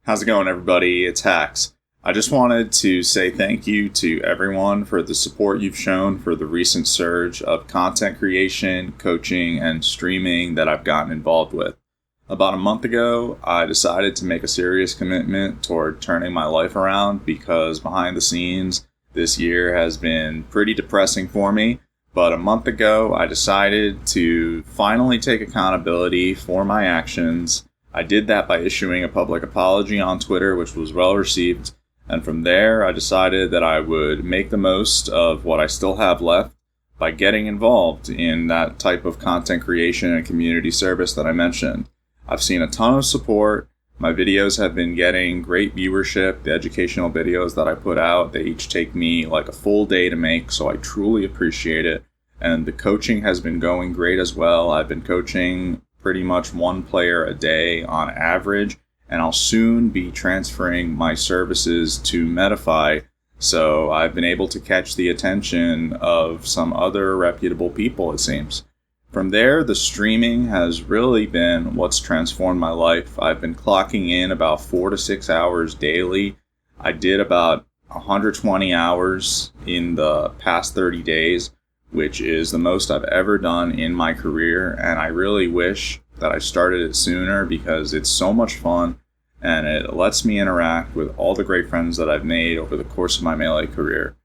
How's it going, everybody? It's Hax. I just wanted to say thank you to everyone for the support you've shown for the recent surge of content creation, coaching, and streaming that I've gotten involved with. About a month ago, I decided to make a serious commitment toward turning my life around because behind the scenes, this year has been pretty depressing for me. But a month ago, I decided to finally take accountability for my actions. I did that by issuing a public apology on Twitter, which was well received. And from there, I decided that I would make the most of what I still have left by getting involved in that type of content creation and community service that I mentioned. I've seen a ton of support. My videos have been getting great viewership. The educational videos that I put out, they each take me like a full day to make, so I truly appreciate it. And the coaching has been going great as well. I've been coaching pretty much one player a day on average, and I'll soon be transferring my services to Medify, so I've been able to catch the attention of some other reputable people, it seems. From there, the streaming has really been what's transformed my life. I've been clocking in about 4 to 6 hours daily. I did about 120 hours in the past 30 days, which is the most I've ever done in my career, and I really wish that I started it sooner because it's so much fun and it lets me interact with all the great friends that I've made over the course of my Melee career.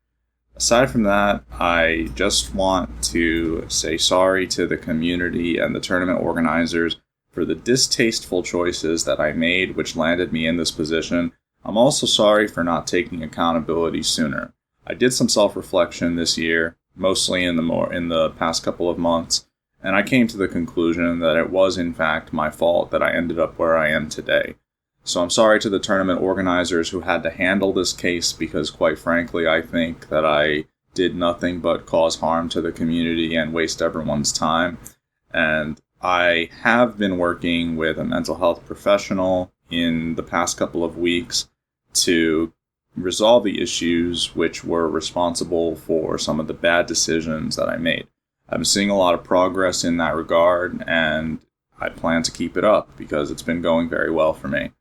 Aside from that, I just want to say sorry to the community and the tournament organizers for the distasteful choices that I made which landed me in this position. I'm also sorry for not taking accountability sooner. I did some self-reflection this year, mostly in the past couple of months, and I came to the conclusion that it was in fact my fault that I ended up where I am today. So I'm sorry to the tournament organizers who had to handle this case because quite frankly I think that I did nothing but cause harm to the community and waste everyone's time. And I have been working with a mental health professional in the past couple of weeks to resolve the issues which were responsible for some of the bad decisions that I made. I'm seeing a lot of progress in that regard, and I plan to keep it up because it's been going very well for me.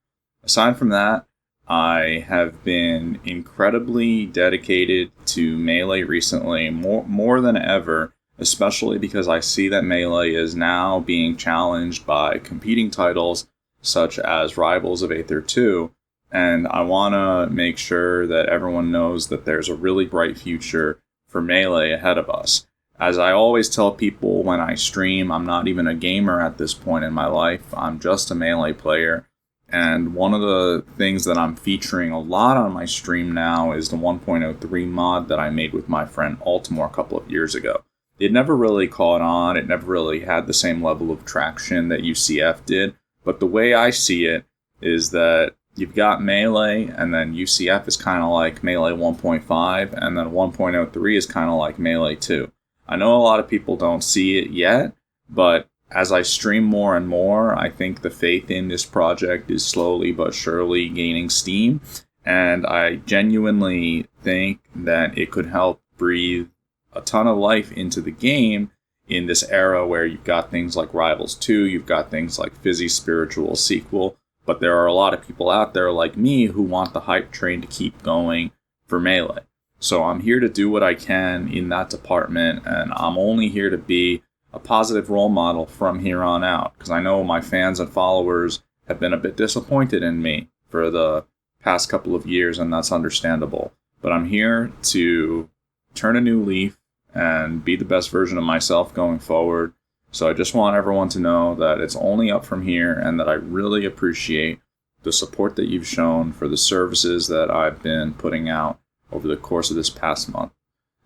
Aside from that, I have been incredibly dedicated to Melee recently, more than ever, especially because I see that Melee is now being challenged by competing titles such as Rivals of Aether 2, and I want to make sure that everyone knows that there's a really bright future for Melee ahead of us. As I always tell people when I stream, I'm not even a gamer at this point in my life. I'm just a Melee player. And one of the things that I'm featuring a lot on my stream now is the 1.03 mod that I made with my friend Altimore a couple of years ago. It never really caught on. It never really had the same level of traction that UCF did. But the way I see it is that you've got Melee, and then UCF is kind of like Melee 1.5, and then 1.03 is kind of like Melee 2. I know a lot of people don't see it yet, but as I stream more and more, I think the faith in this project is slowly but surely gaining steam, and I genuinely think that it could help breathe a ton of life into the game in this era where you've got things like Rivals 2, you've got things like Fizzy's spiritual sequel, but there are a lot of people out there like me who want the hype train to keep going for Melee. So I'm here to do what I can in that department, and I'm only here to be a positive role model from here on out, because I know my fans and followers have been a bit disappointed in me for the past couple of years, and that's understandable. But I'm here to turn a new leaf and be the best version of myself going forward. So I just want everyone to know that it's only up from here, and that I really appreciate the support that you've shown for the services that I've been putting out over the course of this past month.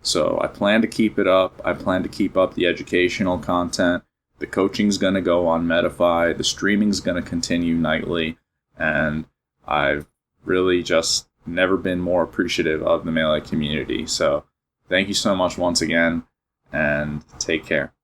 So I plan to keep it up. I plan to keep up the educational content. The coaching's going to go on Medify. The streaming's going to continue nightly. And I've really just never been more appreciative of the Melee community. So thank you so much once again, and take care.